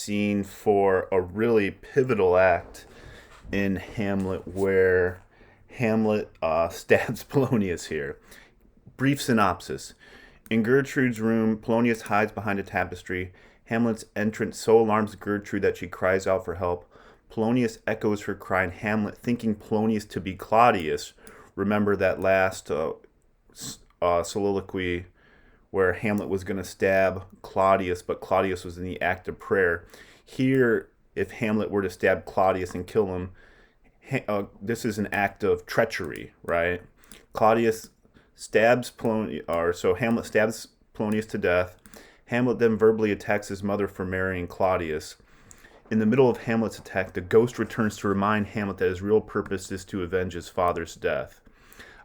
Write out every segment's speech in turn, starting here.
scene for a really pivotal act in Hamlet where Hamlet stabs Polonius here. Brief synopsis. In Gertrude's room, Polonius hides behind a tapestry. Hamlet's entrance so alarms Gertrude that she cries out for help. Polonius echoes her cry, and Hamlet, thinking Polonius to be Claudius, remember that last soliloquy where Hamlet was going to stab Claudius, but Claudius was in the act of prayer. Here, if Hamlet were to stab Claudius and kill him, this is an act of treachery, right? Claudius stabs Polonius, or so Hamlet stabs Polonius to death. Hamlet then verbally attacks his mother for marrying Claudius. In the middle of Hamlet's attack, the ghost returns to remind Hamlet that his real purpose is to avenge his father's death.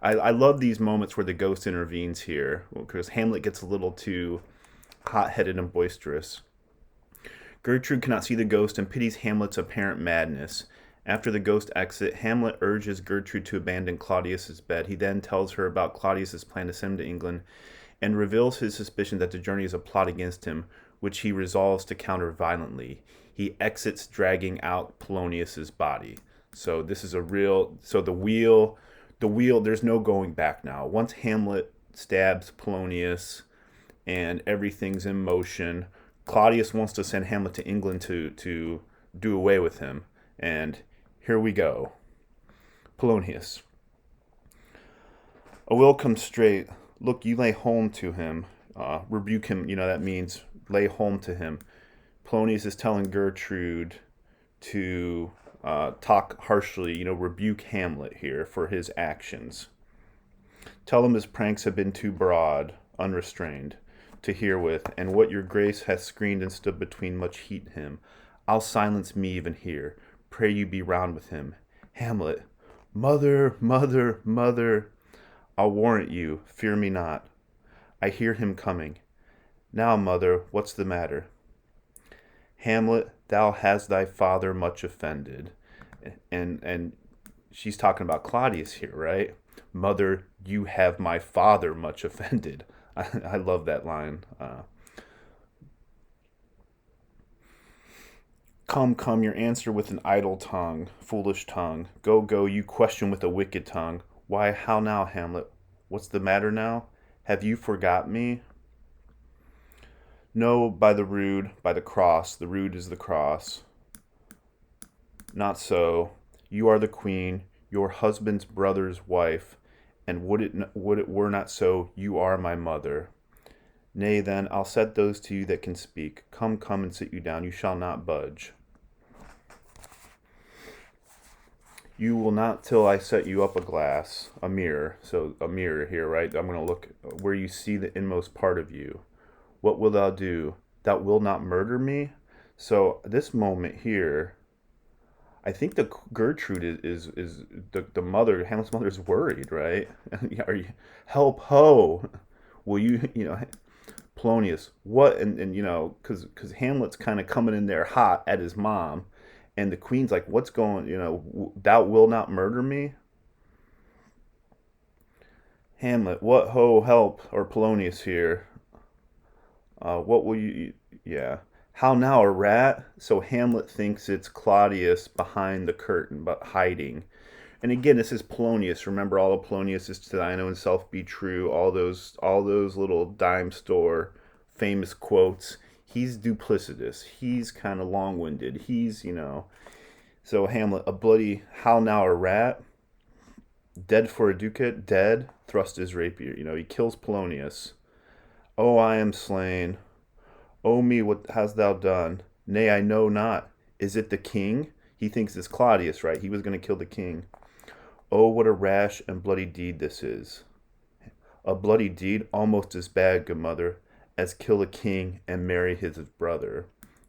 I love these moments where the ghost intervenes here because Hamlet gets a little too hot-headed and boisterous. Gertrude cannot see the ghost and pities Hamlet's apparent madness. After the ghost exit, Hamlet urges Gertrude to abandon Claudius's bed. He then tells her about Claudius's plan to send him to England and reveals his suspicion that the journey is a plot against him, which he resolves to counter violently. He exits, dragging out Polonius's body. So this is a real. So the wheel. There's no going back now. Once Hamlet stabs Polonius and everything's in motion, Claudius wants to send Hamlet to England to do away with him. And here we go. Polonius. A will comes straight. Look, you lay home to him. Rebuke him, that means lay home to him. Polonius is telling Gertrude to talk harshly, rebuke Hamlet here for his actions. Tell him his pranks have been too broad, unrestrained, to hear with, and what your grace hath screened and stood between much heat him. I'll silence me even here. Pray you be round with him. Hamlet, mother, mother, mother, I'll warrant you, fear me not. I hear him coming. Now, mother, what's the matter? Hamlet, thou hast thy father much offended. And she's talking about Claudius here, right? Mother, you have my father much offended. I love that line. Come, your answer with an idle tongue, foolish tongue. Go, you question with a wicked tongue. Why, how now, Hamlet? What's the matter now? Have you forgot me? No, by the cross. The rood is the cross. Not so. You are the queen, your husband's brother's wife, and would it were not so, you are my mother. Nay, then, I'll set those to you that can speak. Come and sit you down. You shall not budge. You will not till I set you up a mirror. So a mirror here, right? I'm going to look where you see the inmost part of you. What wilt thou do? Thou wilt not murder me? So this moment here, I think the Gertrude is the mother, Hamlet's mother is worried, right? Are you help ho? Will you Polonius, what and because Hamlet's kind of coming in there hot at his mom, and the queen's like, what's going, thou will not murder me? Hamlet, what ho help, or Polonius here? What will you? Yeah. How now, a rat? So Hamlet thinks it's Claudius behind the curtain, but hiding. And again, this is Polonius. Remember, all of Polonius is to thine own self be true. All those little dime store famous quotes. He's duplicitous. He's kind of long-winded. He's. So Hamlet, a bloody how now, a rat? Dead for a ducat? Dead. Thrust his rapier. He kills Polonius. Oh, I am slain. Oh me, what hast thou done? Nay, I know not. Is it the king? He thinks it's Claudius, right? He was going to kill the king. Oh, what a rash and bloody deed this is. A bloody deed almost as bad, good mother, as kill a king and marry his brother.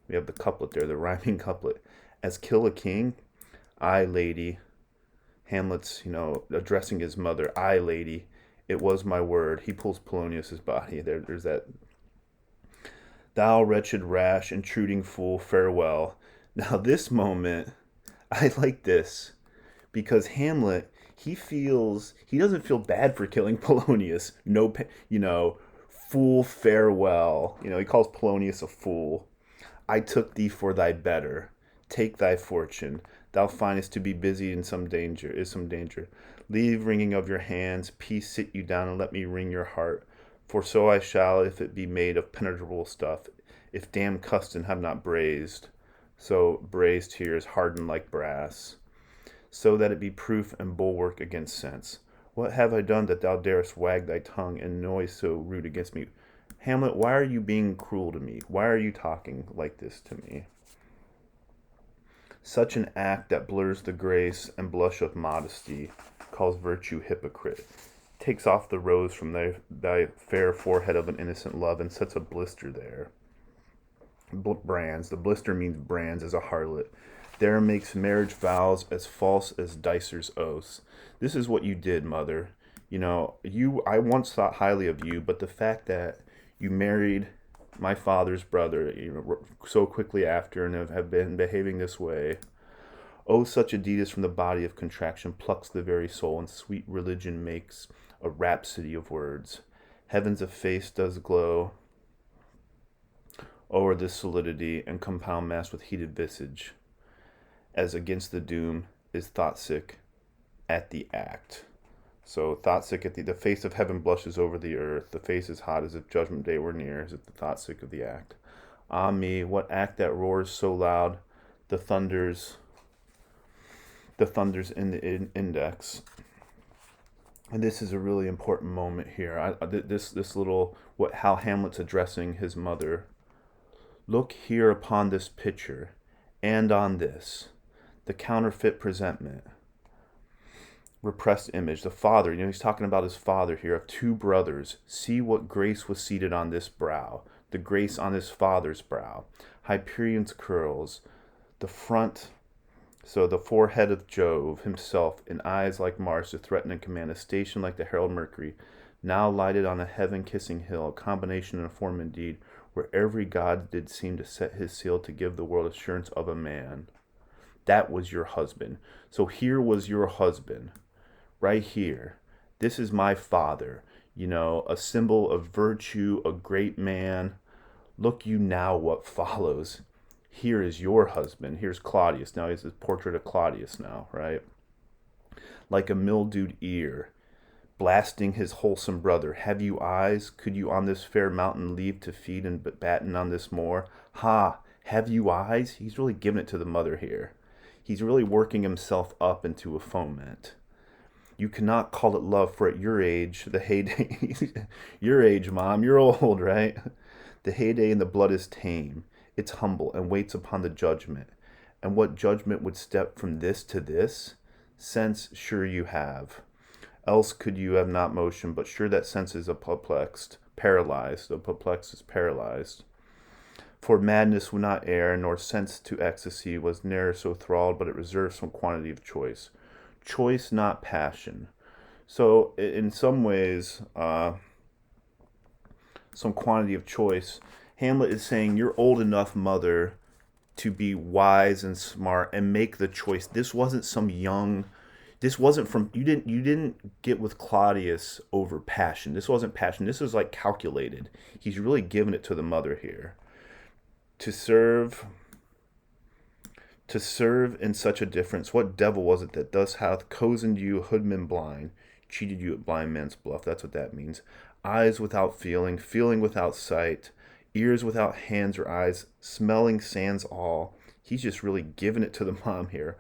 We have the couplet there, the rhyming couplet. As kill a king? Aye, lady. Hamlet's, addressing his mother. Aye, lady. It was my word. He pulls Polonius's body. There's that. Thou wretched, rash, intruding fool, farewell. Now this moment, I like this because Hamlet, he doesn't feel bad for killing Polonius. No, fool, farewell. He calls Polonius a fool. I took thee for thy better. Take thy fortune. Thou findest to be busy in some danger is some danger. Leave wringing of your hands, peace sit you down, and let me wring your heart. For so I shall, if it be made of penetrable stuff, if damned custom have not brazed. So brazed here is hardened like brass, so that it be proof and bulwark against sense. What have I done that thou darest wag thy tongue and noise so rude against me? Hamlet, why are you being cruel to me? Why are you talking like this to me? Such an act that blurs the grace and blush of modesty calls virtue hypocrite. Takes off the rose from thy fair forehead of an innocent love and sets a blister there. Brands. The blister means brands as a harlot. There makes marriage vows as false as dicer's oaths. This is what you did, mother. I once thought highly of you, but the fact that you married my father's brother, so quickly after, and have been behaving this way. Oh, such a deed is from the body of contraction, plucks the very soul, and sweet religion makes a rhapsody of words. Heaven's a face does glow o'er this solidity, and compound mass with heated visage, as against the doom is thought sick at the act. So thought sick at the face of heaven blushes over the earth. The face is hot as if judgment day were near, as if the thought sick of the act. Ah me, what act that roars so loud, the thunders in the index. And this is a really important moment here. This little how Hamlet's addressing his mother. Look here upon this picture, and on this, the counterfeit presentment. Repressed image, the father, he's talking about his father here of two brothers. See what grace was seated on this brow, the grace on his father's brow. Hyperion's curls, the front, so the forehead of Jove himself, in eyes like Mars to threaten and command, a station like the herald Mercury, now lighted on a heaven-kissing hill, a combination and a form indeed, where every god did seem to set his seal to give the world assurance of a man. That was your husband. So here was your husband. Right here. This is my father. A symbol of virtue, a great man. Look you now what follows. Here is your husband. Here's Claudius. Now he's a portrait of Claudius now, right? Like a mildewed ear, blasting his wholesome brother. Have you eyes? Could you on this fair mountain leave to feed and batten on this moor? Ha! Have you eyes? He's really giving it to the mother here. He's really working himself up into a foment. You cannot call it love, for at your age, the heyday, your age, Mom, you're old, right? The heyday in the blood is tame. It's humble and waits upon the judgment. And what judgment would step from this to this? Sense sure you have. Else could you have not motion, but sure that sense is perplexed, paralyzed. The perplexed is paralyzed. For madness would not err, nor sense to ecstasy was ne'er so thralled, but it reserves some quantity of choice. Choice, not passion. So in some ways, some quantity of choice. Hamlet is saying, you're old enough, mother, to be wise and smart and make the choice. This wasn't some young, this wasn't from, you didn't get with Claudius over passion. This wasn't passion. This was like calculated. He's really giving it to the mother here. To serve in such a difference, what devil was it that thus hath cozened you, hoodman blind, cheated you at blind man's bluff? That's what that means. Eyes without feeling, feeling without sight, ears without hands or eyes, smelling sans all. He's just really giving it to the mom here.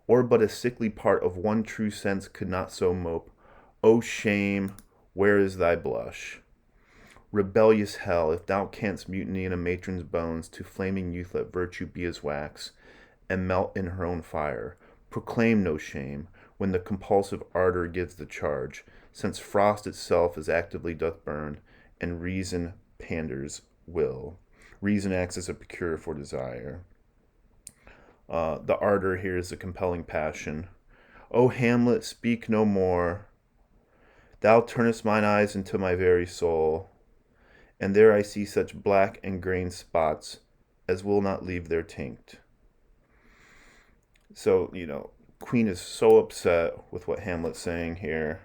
Or but a sickly part of one true sense could not so mope. O shame, where is thy blush? Rebellious hell, if thou canst mutiny in a matron's bones, to flaming youth let virtue be as wax, and melt in her own fire. Proclaim no shame, when the compulsive ardor gives the charge, since frost itself as actively doth burn, and reason panders will. Reason acts as a cure for desire. The ardor here is a compelling passion. O Hamlet, speak no more. Thou turnest mine eyes into my very soul, and there I see such black and grain spots as will not leave their tinct. So, Queen is so upset with what Hamlet's saying here.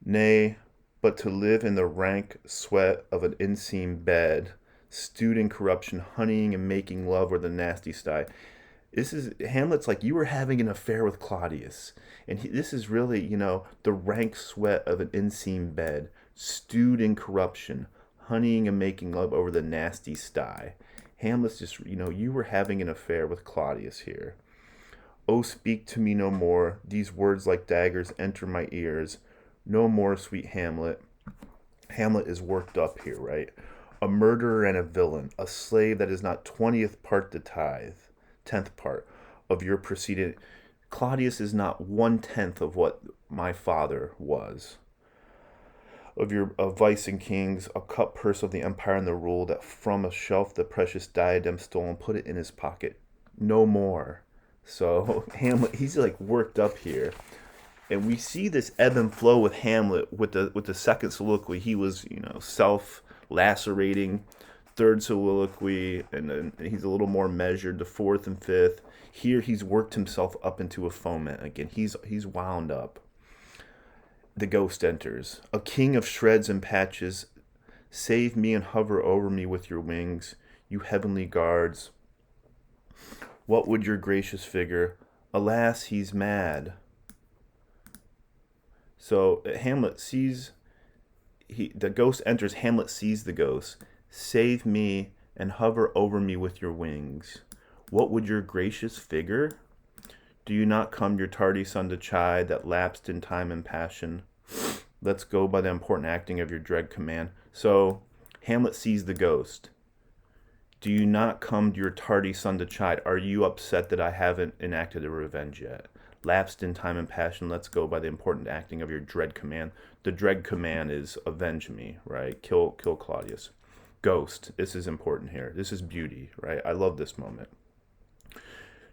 Nay, but to live in the rank sweat of an inseam bed, stewed in corruption, honeying and making love were the nasty sty. This is Hamlet's like you were having an affair with Claudius, and this is really the rank sweat of an inseam bed, stewed in corruption, honeying and making love over the nasty sty. Hamlet's just you were having an affair with Claudius here. Oh, speak to me no more. These words like daggers enter my ears. No more, sweet Hamlet. Hamlet is worked up here, right? A murderer and a villain, a slave that is not 20th part the tithe, 10th part of your proceeding. Claudius is not 1/10 of what my father was. Of vice and kings, a cup purse of the empire and the rule, that from a shelf the precious diadem stole and put it in his pocket. No more. So Hamlet, he's like worked up here, and we see this ebb and flow with Hamlet with the second soliloquy. He was self lacerating. Third soliloquy, and then he's a little more measured. The fourth and fifth. Here he's worked himself up into a foment again. He's wound up. The ghost enters. A king of shreds and patches, save me and hover over me with your wings, you heavenly guards. What would your gracious figure? Alas, he's mad. So Hamlet sees, the ghost enters. Hamlet sees the ghost. Save me and hover over me with your wings. What would your gracious figure? Do you not come your tardy son to chide that lapsed in time and passion? Let's go by the important acting of your dread command. So Hamlet sees the ghost. Do you not come your tardy son to chide? Are you upset that I haven't enacted a revenge yet? Lapsed in time and passion, let's go by the important acting of your dread command. The dread command is avenge me, right? Kill Claudius. Ghost, this is important here. This is beauty, right? I love this moment.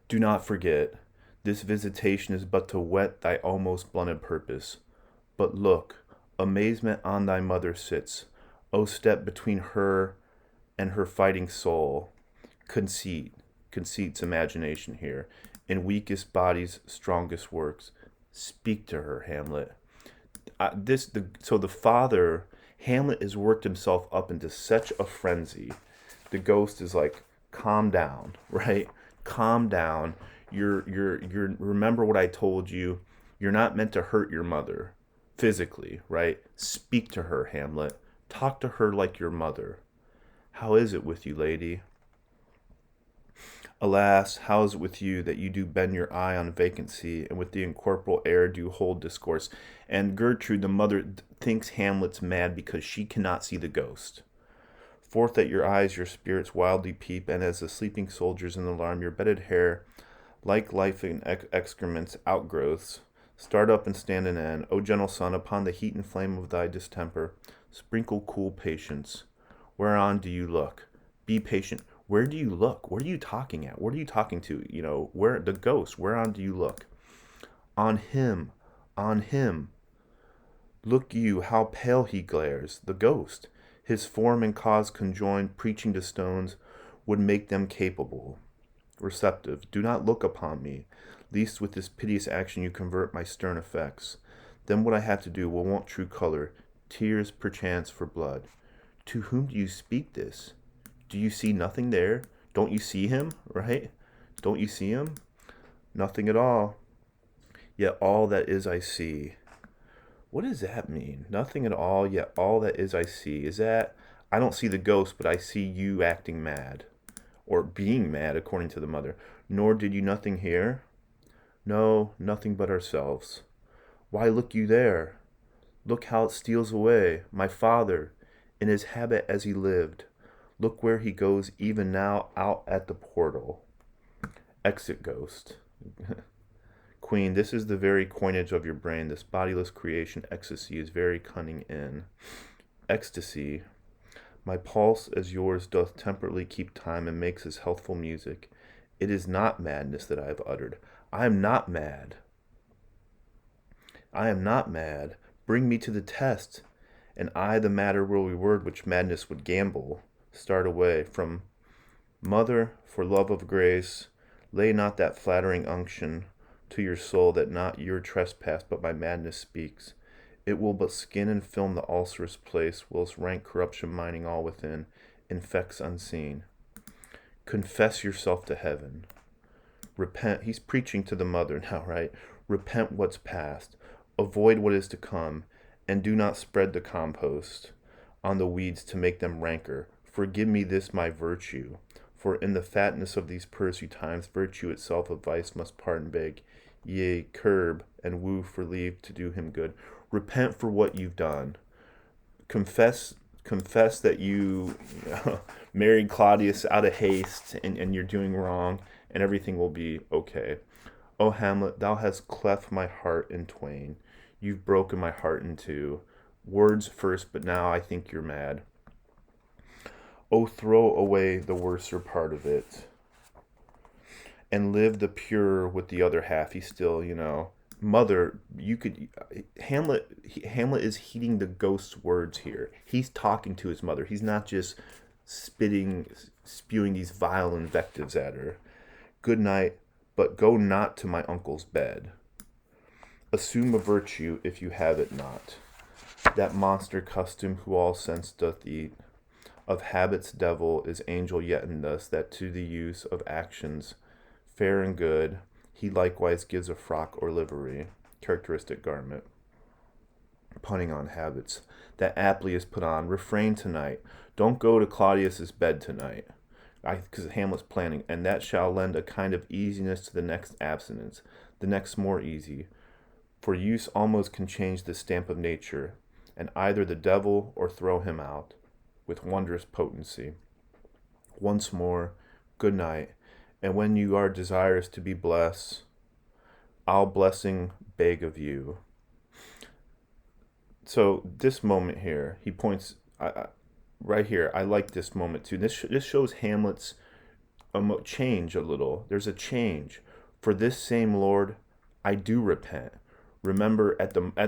Do not forget, this visitation is but to whet thy almost blunted purpose. But look, amazement on thy mother sits. O step between her and her fighting soul. Conceit's imagination here. In weakest bodies, strongest works. Speak to her, Hamlet. So the father, Hamlet, has worked himself up into such a frenzy. The ghost is like, calm down, right? Calm down. You're remember what I told you. You're not meant to hurt your mother physically, right? Speak to her, Hamlet. Talk to her like your mother. How is it with you, lady? Alas, how is it with you that you do bend your eye on vacancy, and with the incorporeal air do hold discourse? And Gertrude, the mother, thinks Hamlet's mad because she cannot see the ghost. Forth at your eyes your spirits wildly peep, and as the sleeping soldiers in alarm, your bedded hair, like life in excrements, outgrowths, start up and stand an end. O gentle son, upon the heat and flame of thy distemper, sprinkle cool patience. Whereon do you look? Be patient. Where do you look? What are you talking at? What are you talking to? Where the ghost? Whereon do you look? On him, on him. Look you, how pale he glares, the ghost. His form and cause conjoined, preaching to stones, would make them capable. Receptive. Do not look upon me, lest with this piteous action you convert my stern effects. Then what I have to do will want true color, tears perchance for blood. To whom do you speak this? Do you see nothing there? Don't you see him, right? Don't you see him? Nothing at all. Yet all that is I see. What does that mean? Nothing at all, yet all that is I see. Is that, I don't see the ghost, but I see you acting mad. Or being mad, according to the mother. Nor did you nothing hear? No, nothing but ourselves. Why look you there? Look how it steals away. My father, in his habit as he lived. Look where he goes even now out at the portal. Exit ghost. Queen, this is the very coinage of your brain. This bodiless creation ecstasy is very cunning in. Ecstasy. My pulse as yours doth temperately keep time and makes his healthful music. It is not madness that I have uttered. I am not mad. I am not mad. Bring me to the test, and I the matter will reward which madness would gamble. Start away from mother, for love of grace, lay not that flattering unction to your soul that not your trespass but my madness speaks. It will but skin and film the ulcerous place, whilst rank corruption mining all within. infects unseen. Confess yourself to heaven. Repent. He's preaching to the mother now, right? Repent what's past. Avoid what is to come. And do not spread the compost on the weeds to make them rancor. Forgive me this my virtue. For in the fatness of these pursued times, virtue itself of vice must pardon beg. Yea, curb and woo for leave to do him good. Repent for what you've done. Confess that you married Claudius out of haste and you're doing wrong, and everything will be okay. O Hamlet, thou hast cleft my heart in twain. You've broken my heart in two. Words first, but now I think you're mad. Oh, throw away the worser part of it and live the pure with the other half. He's still, mother, you could. Hamlet is heeding the ghost's words here. He's talking to his mother. He's not just spewing these vile invectives at her. Good night, but go not to my uncle's bed. Assume a virtue if you have it not. That monster custom who all sense doth eat, of habits devil is angel yet in us, that to the use of actions fair and good, he likewise gives a frock or livery, characteristic garment. Punning on habits, that aptly is put on. Refrain tonight. Don't go to Claudius's bed tonight, because Hamlet's planning, and that shall lend a kind of easiness to the next abstinence, the next more easy. For use almost can change the stamp of nature, and either the devil or throw him out, with wondrous potency. Once more, good night, and when you are desirous to be blessed, I'll blessing beg of you. So this moment here, he points right here. I like this moment too. This shows Hamlet's change a little. There's a change. For this same Lord, I do repent. Remember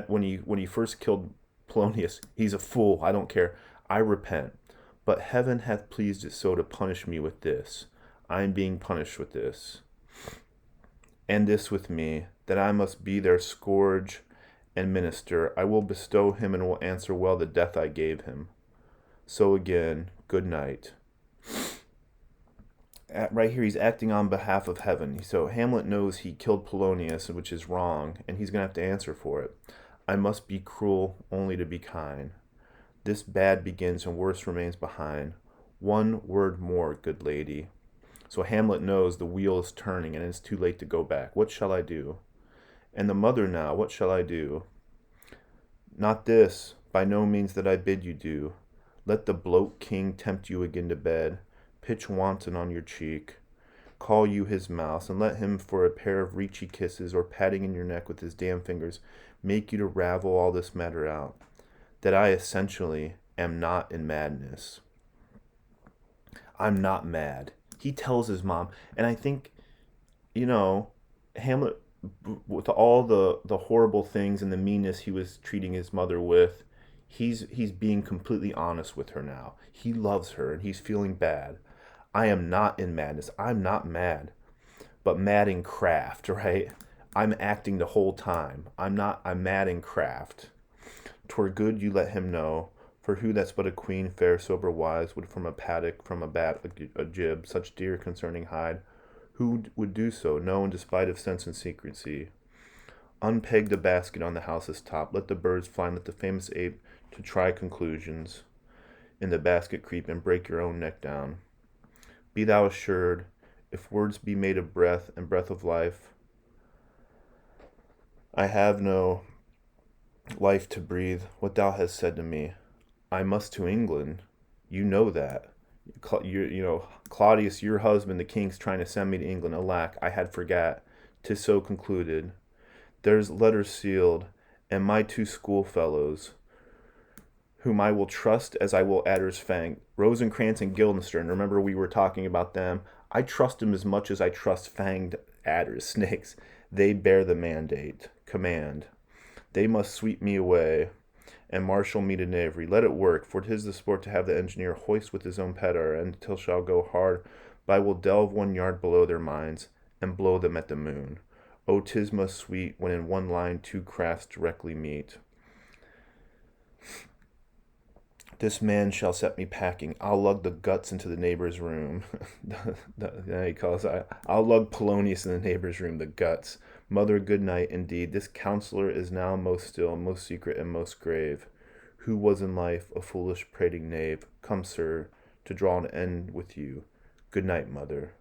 when he first killed Polonius, he's a fool. I don't care. I repent. But heaven hath pleased it so to punish me with this. I am being punished with this. And this with me, that I must be their scourge and minister. I will bestow him and will answer well the death I gave him. So again, good night. Right here, he's acting on behalf of heaven. So Hamlet knows he killed Polonius, which is wrong, and he's going to have to answer for it. I must be cruel only to be kind. This bad begins and worse remains behind. One word more, good lady. So Hamlet knows the wheel is turning and it's too late to go back. What shall I do? And the mother now, what shall I do? Not this, by no means that I bid you do. Let the bloat king tempt you again to bed, pitch wanton on your cheek, call you his mouse, and let him for a pair of reechy kisses, or patting in your neck with his damn fingers, make you to ravel all this matter out, that I essentially am not in madness. I'm not mad. He tells his mom, and I think, Hamlet, with all the horrible things and the meanness he was treating his mother with, he's being completely honest with her now. He loves her, and he's feeling bad. I am not in madness. I'm not mad, but mad in craft, right? I'm acting the whole time. I'm mad in craft. 'Twere good you let him know, for who that's but a queen, fair, sober, wise, would from a paddock, from a bat, a jib, such dear concerning hide, who would do so, know in despite of sense and secrecy. Unpeg the basket on the house's top, let the birds fly, and let the famous ape to try conclusions in the basket creep, and break your own neck down. Be thou assured, if words be made of breath, and breath of life, I have no life to breathe what thou hast said to me. I must to England. You know that. Claudius, your husband, the king's trying to send me to England. Alack, I had forgot. 'Tis so concluded. There's letters sealed, and my two schoolfellows, whom I will trust as I will adder's fang. Rosencrantz and Guildenstern, remember we were talking about them? I trust them as much as I trust fanged adders, snakes. They bear the command. They must sweep me away, and marshal me to knavery. Let it work, for 'tis the sport to have the engineer hoist with his own petar, and till shall go hard, but I will delve 1 yard below their minds, and blow them at the moon. O 'tis most sweet, when in one line 2 crafts directly meet. This man shall set me packing. I'll lug the guts into the neighbor's room. He calls. I'll lug Polonius in the neighbor's room. The guts. Mother, good night. Indeed, this counselor is now most still, most secret, and most grave. Who was in life a foolish prating knave? Come, sir, to draw an end with you. Good night, mother.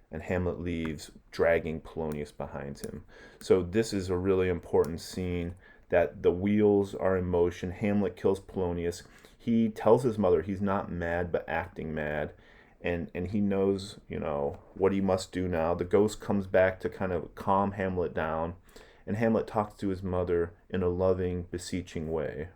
And Hamlet leaves, dragging Polonius behind him. So this is a really important scene, that the wheels are in motion. Hamlet kills Polonius. He tells his mother he's not mad, but acting mad. And he knows, what he must do now. The ghost comes back to kind of calm Hamlet down. And Hamlet talks to his mother in a loving, beseeching way.